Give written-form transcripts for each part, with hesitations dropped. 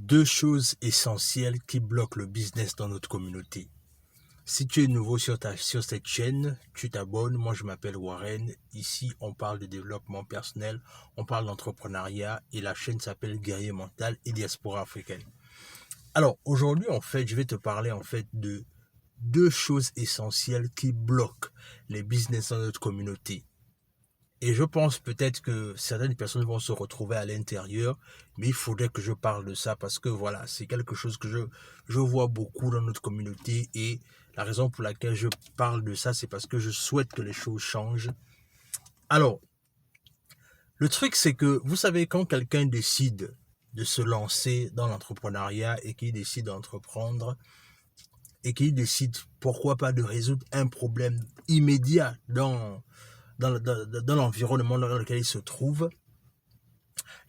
Deux choses essentielles qui bloquent le business dans notre communauté. Si tu es nouveau sur cette chaîne, tu t'abonnes. Moi, je m'appelle Warren. Ici, on parle de développement personnel, on parle d'entrepreneuriat et la chaîne s'appelle Guerrier Mental et Diaspora Africaine. Alors, aujourd'hui, je vais te parler de deux choses essentielles qui bloquent les business dans notre communauté. Et je pense peut-être que certaines personnes vont se retrouver à l'intérieur, mais il faudrait que je parle de ça parce que voilà, c'est quelque chose que je vois beaucoup dans notre communauté et la raison pour laquelle je parle de ça, c'est parce que je souhaite que les choses changent. Alors, le truc, c'est que vous savez, quand quelqu'un décide de se lancer dans l'entrepreneuriat et qu'il décide d'entreprendre et qu'il décide, pourquoi pas, de résoudre un problème immédiat dans l'environnement dans lequel il se trouve,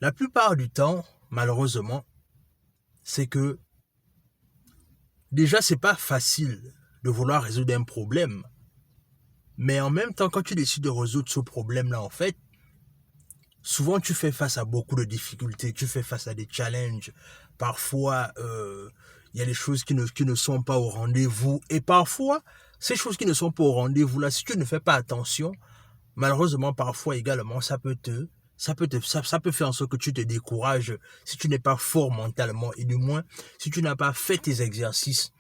la plupart du temps, malheureusement, c'est que déjà, c'est pas facile de vouloir résoudre un problème. Mais en même temps, quand tu décides de résoudre ce problème-là, souvent tu fais face à beaucoup de difficultés, tu fais face à des challenges. Parfois, il y a des choses qui ne sont pas au rendez-vous. Et parfois, ces choses qui ne sont pas au rendez-vous, là, si tu ne fais pas attention, malheureusement, parfois également, ça peut faire en sorte que tu te décourages si tu n'es pas fort mentalement et du moins, si tu n'as pas fait tes exercices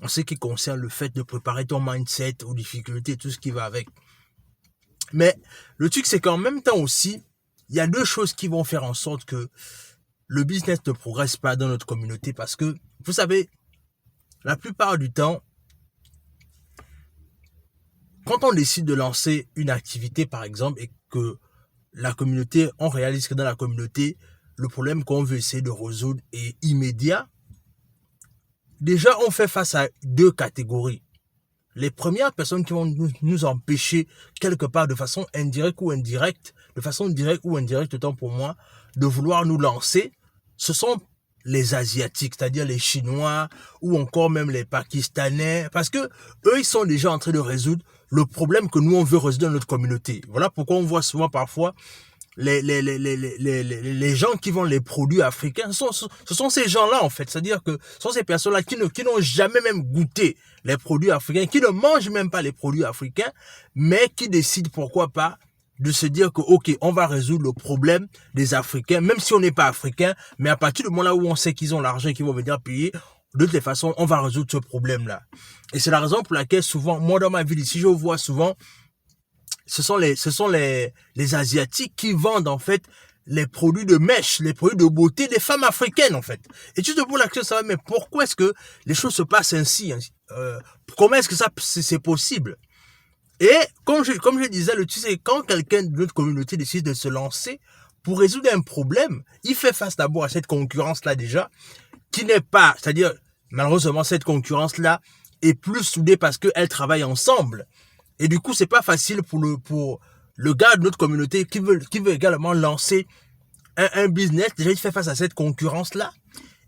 en ce qui concerne le fait de préparer ton mindset aux difficultés, tout ce qui va avec. Mais le truc, c'est qu'en même temps aussi, il y a deux choses qui vont faire en sorte que le business ne progresse pas dans notre communauté parce que, vous savez, la plupart du temps, quand on décide de lancer une activité, par exemple, et que on réalise que dans la communauté, le problème qu'on veut essayer de résoudre est immédiat, déjà, on fait face à deux catégories. Les premières personnes qui vont nous empêcher, quelque part, de façon directe ou indirecte, autant pour moi, de vouloir nous lancer, ce sont les Asiatiques, c'est-à-dire les Chinois ou encore même les Pakistanais, parce que eux, ils sont déjà en train de résoudre le problème que nous, on veut résoudre dans notre communauté. Voilà pourquoi on voit souvent parfois les gens qui vendent les produits africains, ce sont ces gens-là, en fait. C'est-à-dire que ce sont ces personnes-là qui n'ont jamais même goûté les produits africains, qui ne mangent même pas les produits africains, mais qui décident, pourquoi pas, de se dire que, ok, on va résoudre le problème des Africains, même si on n'est pas africain, mais à partir du moment là où on sait qu'ils ont l'argent et qu'ils vont venir payer, de toute façon, on va résoudre ce problème-là. Et c'est la raison pour laquelle souvent, moi dans ma ville ici, je vois souvent, ce sont les Asiatiques qui vendent en fait les produits de mèche, les produits de beauté des femmes africaines en fait. Et tu te poses la question, mais pourquoi est-ce que les choses se passent ainsi? Comment est-ce que ça c'est possible? Et comme je disais, le truc c'est quand quelqu'un de notre communauté décide de se lancer pour résoudre un problème, il fait face d'abord à cette concurrence-là déjà, qui n'est pas, c'est-à-dire malheureusement cette concurrence-là est plus soudée parce qu'elle travaille ensemble. Et du coup, c'est pas facile pour le gars de notre communauté qui veut également lancer un business. Déjà, il fait face à cette concurrence-là.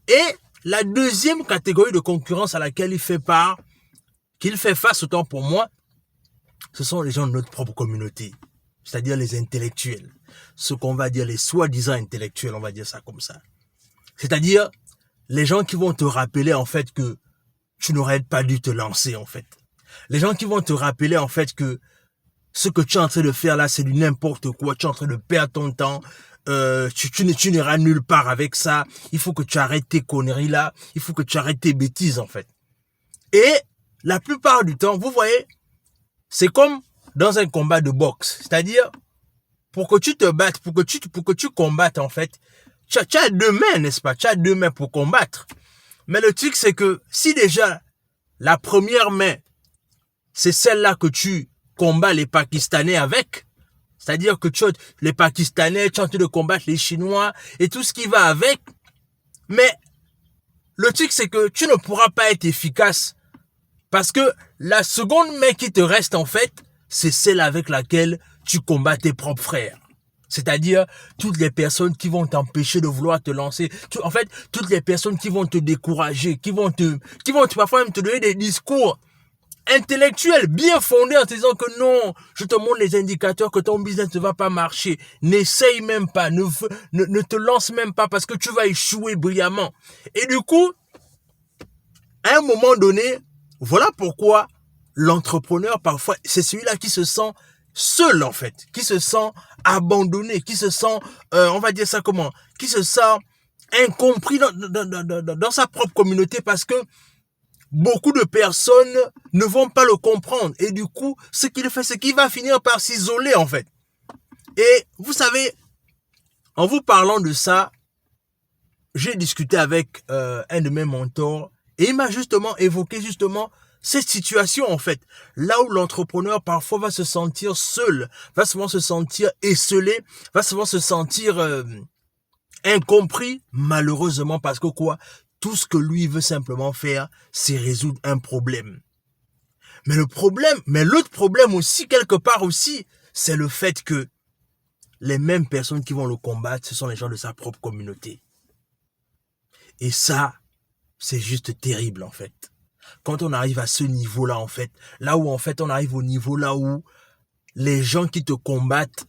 Et la deuxième catégorie de concurrence à laquelle qu'il fait face autant pour moi, ce sont les gens de notre propre communauté. C'est-à-dire les intellectuels. Ce qu'on va dire les soi-disant intellectuels, on va dire ça comme ça. C'est-à-dire les gens qui vont te rappeler en fait que tu n'aurais pas dû te lancer en fait. Les gens qui vont te rappeler en fait que ce que tu es en train de faire là, c'est du n'importe quoi. Tu es en train de perdre ton temps. Tu n'iras nulle part avec ça. Il faut que tu arrêtes tes conneries là. Il faut que tu arrêtes tes bêtises en fait. Et la plupart du temps, vous voyez, c'est comme dans un combat de boxe. C'est-à-dire, pour que tu te battes, pour que tu combattes en fait, tu as deux mains, n'est-ce pas? Tu as deux mains pour combattre. Mais le truc, c'est que si déjà la première main, c'est celle-là que tu combats les Pakistanais avec, c'est-à-dire que les Pakistanais, tu es en train de combattre les Chinois et tout ce qui va avec, mais le truc, c'est que tu ne pourras pas être efficace parce que la seconde main qui te reste, en fait, c'est celle avec laquelle tu combats tes propres frères. C'est-à-dire toutes les personnes qui vont t'empêcher de vouloir te lancer. En fait, toutes les personnes qui vont te décourager, qui vont parfois même te donner des discours intellectuel, bien fondé en te disant que non, je te montre les indicateurs que ton business ne va pas marcher. N'essaye même pas, ne te lance même pas parce que tu vas échouer brillamment. Et du coup, à un moment donné, voilà pourquoi l'entrepreneur, parfois, c'est celui-là qui se sent seul, en fait, qui se sent abandonné, qui se sent, on va dire ça comment, qui se sent incompris dans sa propre communauté parce que beaucoup de personnes ne vont pas le comprendre. Et du coup, ce qu'il fait, c'est qu'il va finir par s'isoler, en fait. Et vous savez, en vous parlant de ça, j'ai discuté avec un de mes mentors et il m'a justement évoqué justement cette situation, en fait. Là où l'entrepreneur parfois va se sentir seul, va souvent se sentir esselé, va souvent se sentir incompris, malheureusement, parce que quoi? Tout ce que lui veut simplement faire, c'est résoudre un problème. Mais l'autre problème aussi, quelque part aussi, c'est le fait que les mêmes personnes qui vont le combattre, ce sont les gens de sa propre communauté. Et ça, c'est juste terrible, en fait. Quand on arrive à ce niveau-là, en fait, là où, en fait, on arrive au niveau là où les gens qui te combattent,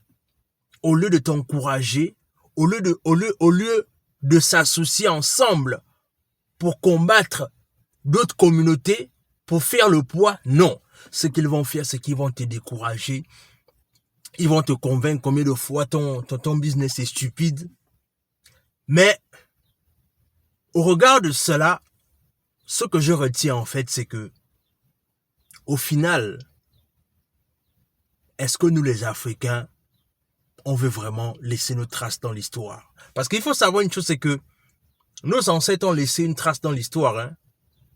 au lieu de t'encourager, au lieu de s'associer ensemble pour combattre d'autres communautés, pour faire le poids, non. Ce qu'ils vont faire, c'est qu'ils vont te décourager. Ils vont te convaincre combien de fois ton business est stupide. Mais, au regard de cela, ce que je retiens en fait, c'est que, au final, est-ce que nous les Africains, on veut vraiment laisser nos traces dans l'histoire? Parce qu'il faut savoir une chose, c'est que nos ancêtres ont laissé une trace dans l'histoire, hein,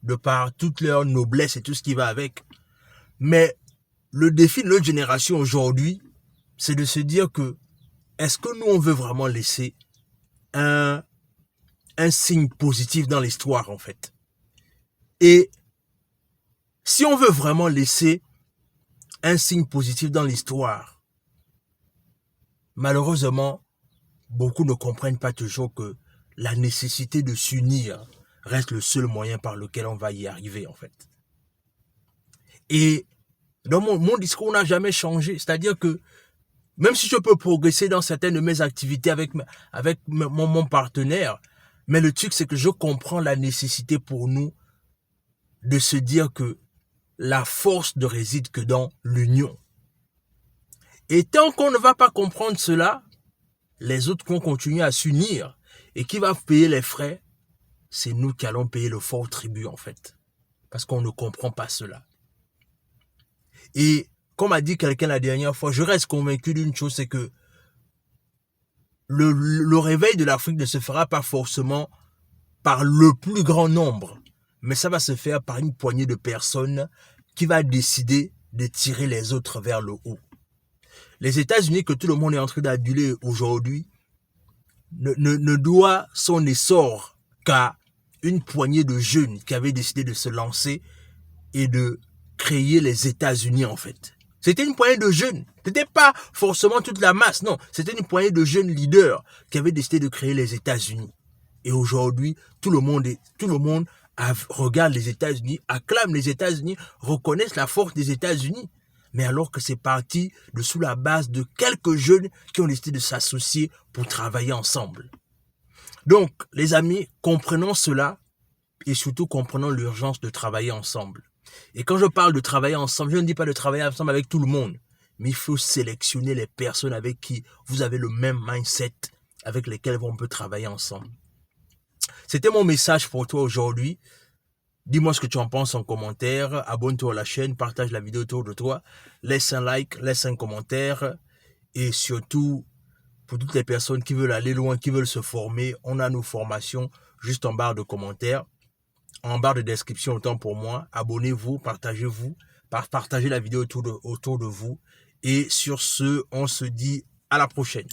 de par toute leur noblesse et tout ce qui va avec. Mais le défi de notre génération aujourd'hui, c'est de se dire que est-ce que nous, on veut vraiment laisser un signe positif dans l'histoire, en fait? Et si on veut vraiment laisser un signe positif dans l'histoire, malheureusement, beaucoup ne comprennent pas toujours que la nécessité de s'unir reste le seul moyen par lequel on va y arriver, en fait. Et dans mon discours n'a jamais changé. C'est-à-dire que même si je peux progresser dans certaines de mes activités avec mon partenaire, mais le truc, c'est que je comprends la nécessité pour nous de se dire que la force ne réside que dans l'union. Et tant qu'on ne va pas comprendre cela, les autres vont continuer à s'unir. Et qui va payer les frais? C'est nous qui allons payer le fort tribut, en fait. Parce qu'on ne comprend pas cela. Et comme a dit quelqu'un la dernière fois, je reste convaincu d'une chose, c'est que le réveil de l'Afrique ne se fera pas forcément par le plus grand nombre, mais ça va se faire par une poignée de personnes qui va décider de tirer les autres vers le haut. Les États-Unis, que tout le monde est en train d'aduler aujourd'hui, ne doit son essor qu'à une poignée de jeunes qui avaient décidé de se lancer et de créer les États-Unis, en fait. C'était une poignée de jeunes. C'était pas forcément toute la masse, non. C'était une poignée de jeunes leaders qui avaient décidé de créer les États-Unis. Et aujourd'hui, tout le monde regarde les États-Unis, acclame les États-Unis, reconnaissent la force des États-Unis. Mais alors que c'est parti de sous la base de quelques jeunes qui ont décidé de s'associer pour travailler ensemble. Donc, les amis, comprenons cela et surtout comprenons l'urgence de travailler ensemble. Et quand je parle de travailler ensemble, je ne dis pas de travailler ensemble avec tout le monde, mais il faut sélectionner les personnes avec qui vous avez le même mindset, avec lesquelles on peut travailler ensemble. C'était mon message pour toi aujourd'hui. Dis-moi ce que tu en penses en commentaire. Abonne-toi à la chaîne, partage la vidéo autour de toi. Laisse un like, laisse un commentaire. Et surtout, pour toutes les personnes qui veulent aller loin, qui veulent se former, on a nos formations juste en barre de commentaires. En barre de description, autant pour moi. Abonnez-vous, partagez la vidéo autour de vous. Et sur ce, on se dit à la prochaine.